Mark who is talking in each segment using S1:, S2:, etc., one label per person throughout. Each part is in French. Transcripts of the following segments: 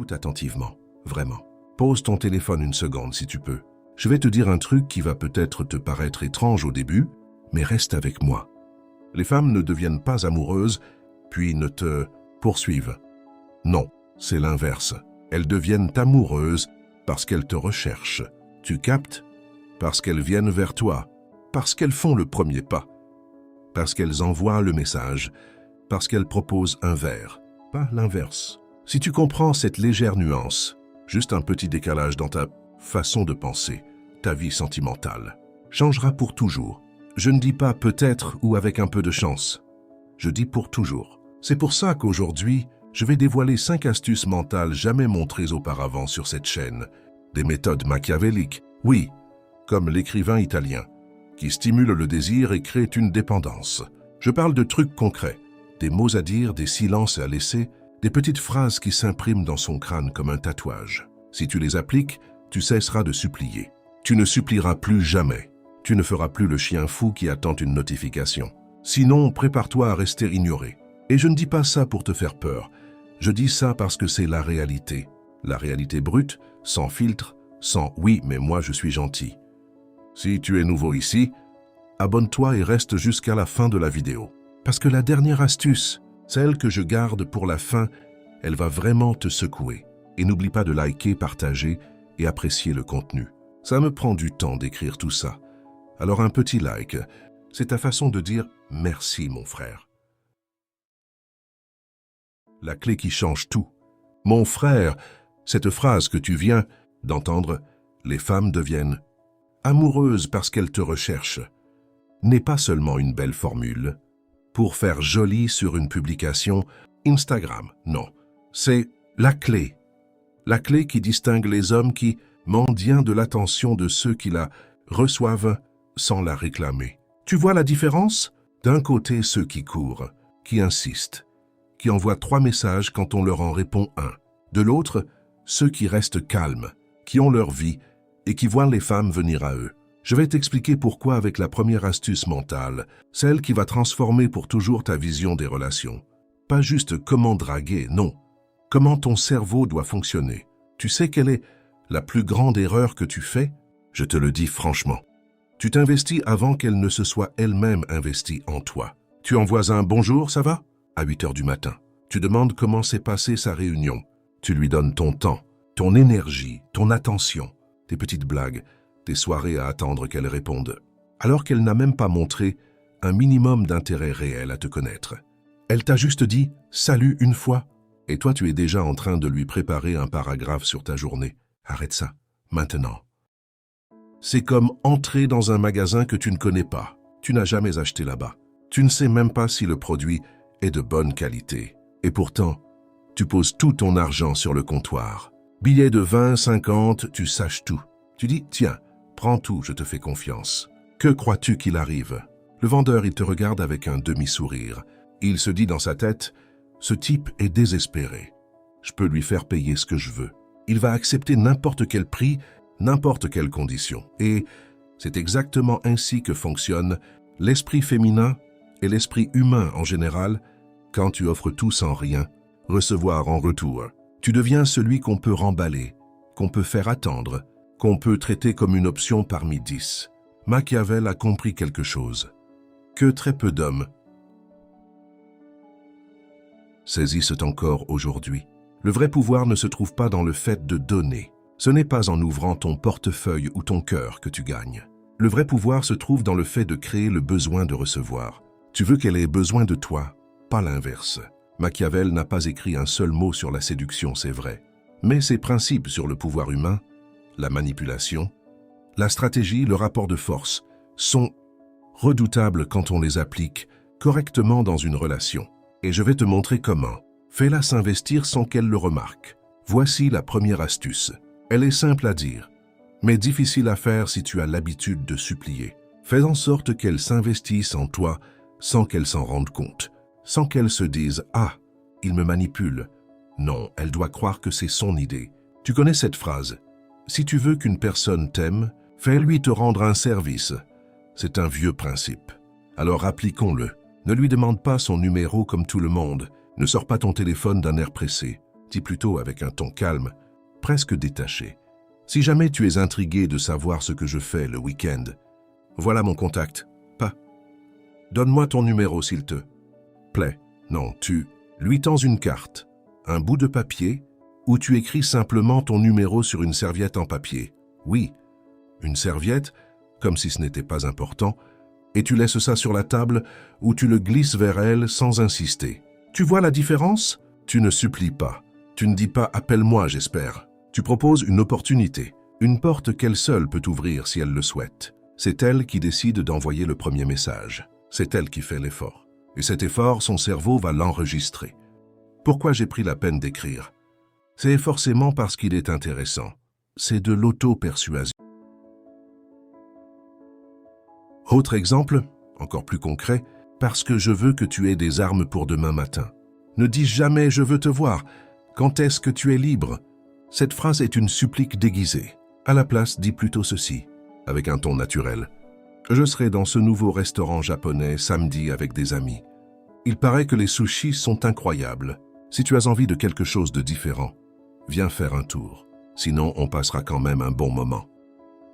S1: Écoute attentivement, vraiment. Pose ton téléphone une seconde si tu peux. Je vais te dire un truc qui va peut-être te paraître étrange au début, mais reste avec moi. Les femmes ne deviennent pas amoureuses, puis ne te poursuivent. Non, c'est l'inverse. Elles deviennent amoureuses parce qu'elles te recherchent. Tu captes? Parce qu'elles viennent vers toi, parce qu'elles font le premier pas, parce qu'elles envoient le message, parce qu'elles proposent un verre, pas l'inverse. Si tu comprends cette légère nuance, juste un petit décalage dans ta façon de penser, ta vie sentimentale changera pour toujours. Je ne dis pas peut-être ou avec un peu de chance. Je dis pour toujours. C'est pour ça qu'aujourd'hui, je vais dévoiler 5 astuces mentales jamais montrées auparavant sur cette chaîne. Des méthodes machiavéliques, oui, comme l'écrivain italien, qui stimulent le désir et créent une dépendance. Je parle de trucs concrets, des mots à dire, des silences à laisser, des petites phrases qui s'impriment dans son crâne comme un tatouage. Si tu les appliques, tu cesseras de supplier. Tu ne supplieras plus jamais. Tu ne feras plus le chien fou qui attend une notification. Sinon, prépare-toi à rester ignoré. Et je ne dis pas ça pour te faire peur. Je dis ça parce que c'est la réalité. La réalité brute, sans filtre, sans « oui, mais moi je suis gentil ». Si tu es nouveau ici, abonne-toi et reste jusqu'à la fin de la vidéo. Parce que la dernière astuce, celle que je garde pour la fin, elle va vraiment te secouer. Et n'oublie pas de liker, partager et apprécier le contenu. Ça me prend du temps d'écrire tout ça. Alors un petit like, c'est ta façon de dire « merci mon frère ». La clé qui change tout. Mon frère, cette phrase que tu viens d'entendre, les femmes deviennent amoureuses parce qu'elles te recherchent, n'est pas seulement une belle formule pour faire joli sur une publication Instagram, non. C'est la clé qui distingue les hommes qui mendient de l'attention de ceux qui la reçoivent sans la réclamer. Tu vois la différence? D'un côté, ceux qui courent, qui insistent, qui envoient 3 messages quand on leur en répond 1. De l'autre, ceux qui restent calmes, qui ont leur vie et qui voient les femmes venir à eux. Je vais t'expliquer pourquoi avec la première astuce mentale, celle qui va transformer pour toujours ta vision des relations. Pas juste comment draguer, non. Comment ton cerveau doit fonctionner. Tu sais quelle est la plus grande erreur que tu fais? Je te le dis franchement. Tu t'investis avant qu'elle ne se soit elle-même investie en toi. Tu envoies un « bonjour, ça va ?» à 8 heures du matin. Tu demandes comment s'est passée sa réunion. Tu lui donnes ton temps, ton énergie, ton attention, tes petites blagues, tes soirées à attendre qu'elle réponde, alors qu'elle n'a même pas montré un minimum d'intérêt réel à te connaître. Elle t'a juste dit « salut » une fois, et toi tu es déjà en train de lui préparer un paragraphe sur ta journée. Arrête ça, maintenant. C'est comme entrer dans un magasin que tu ne connais pas. Tu n'as jamais acheté là-bas. Tu ne sais même pas si le produit est de bonne qualité. Et pourtant, tu poses tout ton argent sur le comptoir. Billets de 20, 50, tu saches tout. Tu dis, tiens, prends tout, je te fais confiance. Que crois-tu qu'il arrive? Le vendeur, il te regarde avec un demi-sourire. Il se dit dans sa tête, ce type est désespéré. Je peux lui faire payer ce que je veux. Il va accepter n'importe quel prix, n'importe quelle condition. Et c'est exactement ainsi que fonctionne l'esprit féminin et l'esprit humain en général quand tu offres tout sans rien, recevoir en retour. Tu deviens celui qu'on peut remballer, qu'on peut faire attendre, qu'on peut traiter comme une option parmi 10. Machiavel a compris quelque chose, que très peu d'hommes saisissent encore aujourd'hui. Le vrai pouvoir ne se trouve pas dans le fait de donner. Ce n'est pas en ouvrant ton portefeuille ou ton cœur que tu gagnes. Le vrai pouvoir se trouve dans le fait de créer le besoin de recevoir. Tu veux qu'elle ait besoin de toi, pas l'inverse. Machiavel n'a pas écrit un seul mot sur la séduction, c'est vrai. Mais ses principes sur le pouvoir humain, la manipulation, la stratégie, le rapport de force, sont redoutables quand on les applique correctement dans une relation. Et je vais te montrer comment. Fais-la s'investir sans qu'elle le remarque. Voici la première astuce. Elle est simple à dire, mais difficile à faire si tu as l'habitude de supplier. Fais en sorte qu'elle s'investisse en toi sans qu'elle s'en rende compte, sans qu'elle se dise « Ah, il me manipule ». Non, elle doit croire que c'est son idée. Tu connais cette phrase « Si tu veux qu'une personne t'aime, fais-lui te rendre un service ». C'est un vieux principe. Alors appliquons-le. Ne lui demande pas son numéro comme tout le monde. Ne sors pas ton téléphone d'un air pressé. Dis plutôt avec un ton calme, presque détaché. Si jamais tu es intrigué de savoir ce que je fais le week-end, voilà mon contact. Pas. Donne-moi ton numéro s'il te plaît. Non, tu lui tends une carte, un bout de papier, où tu écris simplement ton numéro sur une serviette en papier. Oui, une serviette, comme si ce n'était pas important, et tu laisses ça sur la table ou tu le glisses vers elle sans insister. Tu vois la différence? Tu ne supplies pas. Tu ne dis pas « appelle-moi, j'espère ». Tu proposes une opportunité, une porte qu'elle seule peut ouvrir si elle le souhaite. C'est elle qui décide d'envoyer le premier message. C'est elle qui fait l'effort. Et cet effort, son cerveau va l'enregistrer. Pourquoi j'ai pris la peine d'écrire? C'est forcément parce qu'il est intéressant. C'est de l'auto-persuasion. Autre exemple, encore plus concret, parce que je veux que tu aies des armes pour demain matin. Ne dis jamais « je veux te voir ». Quand est-ce que tu es libre? Cette phrase est une supplique déguisée. À la place, dis plutôt ceci, avec un ton naturel. Je serai dans ce nouveau restaurant japonais samedi avec des amis. Il paraît que les sushis sont incroyables. Si tu as envie de quelque chose de différent, viens faire un tour. Sinon, on passera quand même un bon moment.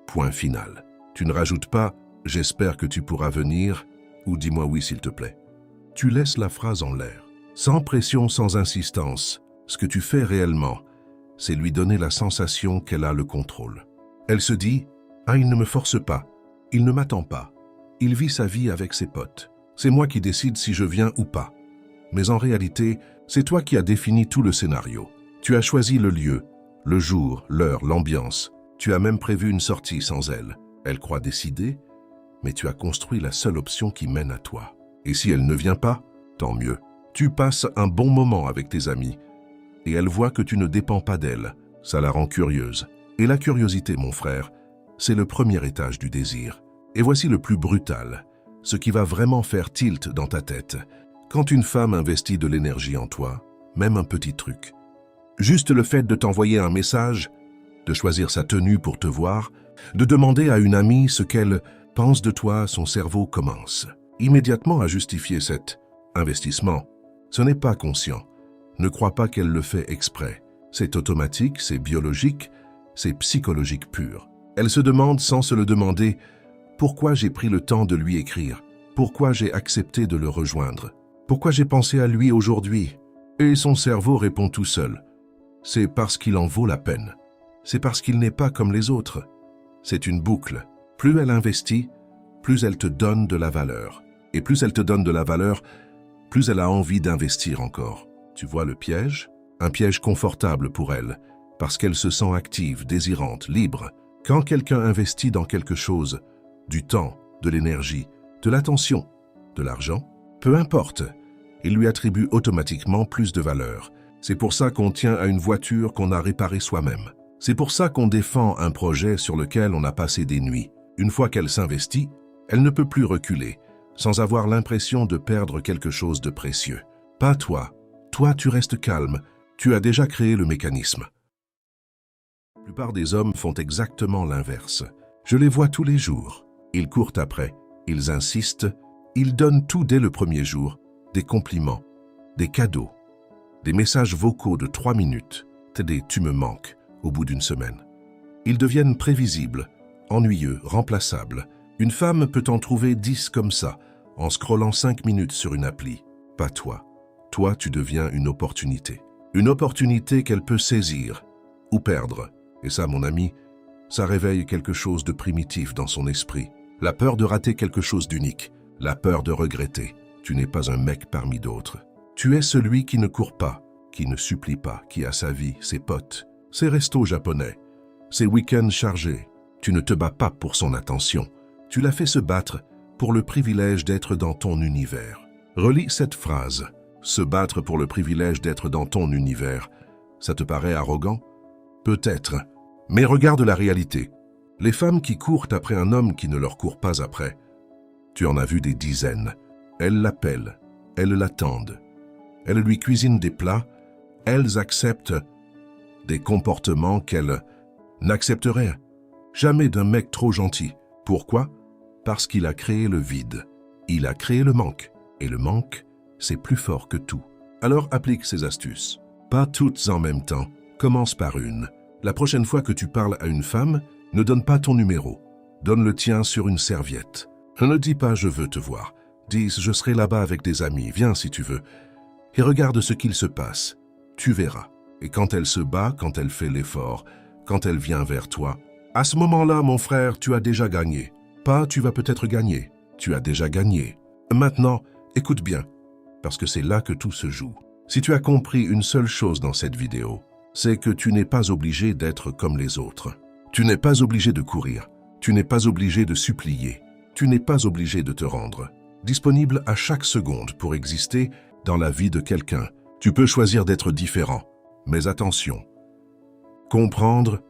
S1: Point final. Tu ne rajoutes pas « j'espère que tu pourras venir » ou « dis-moi oui s'il te plaît ». Tu laisses la phrase en l'air. Sans pression, sans insistance. Ce que tu fais réellement, c'est lui donner la sensation qu'elle a le contrôle. Elle se dit « ah, il ne me force pas, il ne m'attend pas, il vit sa vie avec ses potes. C'est moi qui décide si je viens ou pas. » Mais en réalité, c'est toi qui as défini tout le scénario. Tu as choisi le lieu, le jour, l'heure, l'ambiance. Tu as même prévu une sortie sans elle. Elle croit décider, mais tu as construit la seule option qui mène à toi. Et si elle ne vient pas, tant mieux. Tu passes un bon moment avec tes amis. Et elle voit que tu ne dépends pas d'elle. Ça la rend curieuse. Et la curiosité, mon frère, c'est le premier étage du désir. Et voici le plus brutal, ce qui va vraiment faire tilt dans ta tête. Quand une femme investit de l'énergie en toi, même un petit truc, juste le fait de t'envoyer un message, de choisir sa tenue pour te voir, de demander à une amie ce qu'elle pense de toi, son cerveau commence immédiatement à justifier cet investissement. Ce n'est pas conscient. Ne crois pas qu'elle le fait exprès. C'est automatique, c'est biologique, c'est psychologique pur. Elle se demande sans se le demander pourquoi j'ai pris le temps de lui écrire, pourquoi j'ai accepté de le rejoindre, pourquoi j'ai pensé à lui aujourd'hui. Et son cerveau répond tout seul. C'est parce qu'il en vaut la peine. C'est parce qu'il n'est pas comme les autres. C'est une boucle. Plus elle investit, plus elle te donne de la valeur. Et plus elle te donne de la valeur, plus elle a envie d'investir encore. Tu vois le piège? Un piège confortable pour elle, parce qu'elle se sent active, désirante, libre. Quand quelqu'un investit dans quelque chose, du temps, de l'énergie, de l'attention, de l'argent, peu importe, il lui attribue automatiquement plus de valeur. C'est pour ça qu'on tient à une voiture qu'on a réparée soi-même. C'est pour ça qu'on défend un projet sur lequel on a passé des nuits. Une fois qu'elle s'investit, elle ne peut plus reculer, sans avoir l'impression de perdre quelque chose de précieux. Pas toi. Toi, tu restes calme. Tu as déjà créé le mécanisme. La plupart des hommes font exactement l'inverse. Je les vois tous les jours. Ils courent après, ils insistent, ils donnent tout dès le premier jour, des compliments, des cadeaux, des messages vocaux de 3 minutes, des « tu me manques » au bout d'une semaine. Ils deviennent prévisibles, ennuyeux, remplaçables. Une femme peut en trouver 10 comme ça, en scrollant 5 minutes sur une appli. Pas toi. Toi, tu deviens une opportunité. Une opportunité qu'elle peut saisir ou perdre. Et ça, mon ami, ça réveille quelque chose de primitif dans son esprit. La peur de rater quelque chose d'unique. La peur de regretter. Tu n'es pas un mec parmi d'autres. Tu es celui qui ne court pas, qui ne supplie pas, qui a sa vie, ses potes, ses restos japonais, ses week-ends chargés. Tu ne te bats pas pour son attention. Tu la fais se battre pour le privilège d'être dans ton univers. Relis cette phrase. Se battre pour le privilège d'être dans ton univers. Ça te paraît arrogant? Peut-être. Mais regarde la réalité. Les femmes qui courent après un homme qui ne leur court pas après, tu en as vu des dizaines. Elles l'appellent, elles l'attendent. Elles lui cuisinent des plats, elles acceptent des comportements qu'elles n'accepteraient jamais d'un mec trop gentil. Pourquoi? Parce qu'il a créé le vide. Il a créé le manque. Et le manque, c'est plus fort que tout. Alors applique ces astuces. Pas toutes en même temps. Commence par une. La prochaine fois que tu parles à une femme, ne donne pas ton numéro. Donne le tien sur une serviette. Ne dis pas « je veux te voir ». Dis « je serai là-bas avec des amis, viens si tu veux ». Et regarde ce qu'il se passe. Tu verras. Et quand elle se bat, quand elle fait l'effort, quand elle vient vers toi, à ce moment-là, mon frère, tu as déjà gagné. Pas « tu vas peut-être gagner ». Tu as déjà gagné. Maintenant, écoute bien, parce que c'est là que tout se joue. Si tu as compris une seule chose dans cette vidéo, c'est que tu n'es pas obligé d'être comme les autres. Tu n'es pas obligé de courir. Tu n'es pas obligé de supplier. Tu n'es pas obligé de te rendre. Disponible à chaque seconde pour exister dans la vie de quelqu'un. Tu peux choisir d'être différent. Mais attention, comprendre,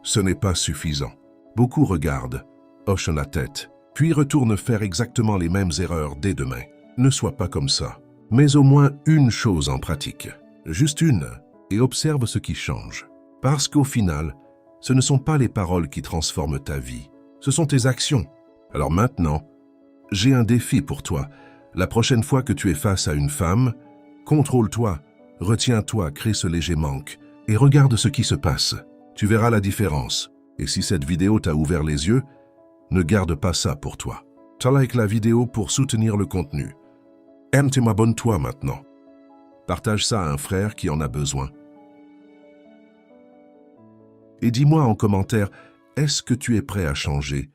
S1: ce n'est pas suffisant. Beaucoup regardent, hochent la tête, puis retournent faire exactement les mêmes erreurs dès demain. Ne sois pas comme ça. Mais au moins une chose en pratique. Juste une. Et observe ce qui change. Parce qu'au final, ce ne sont pas les paroles qui transforment ta vie. Ce sont tes actions. Alors maintenant, j'ai un défi pour toi. La prochaine fois que tu es face à une femme, contrôle-toi, retiens-toi, crée ce léger manque et regarde ce qui se passe. Tu verras la différence. Et si cette vidéo t'a ouvert les yeux, ne garde pas ça pour toi. Like la vidéo pour soutenir le contenu. Aime et abonne-toi maintenant. Partage ça à un frère qui en a besoin. Et dis-moi en commentaire, est-ce que tu es prêt à changer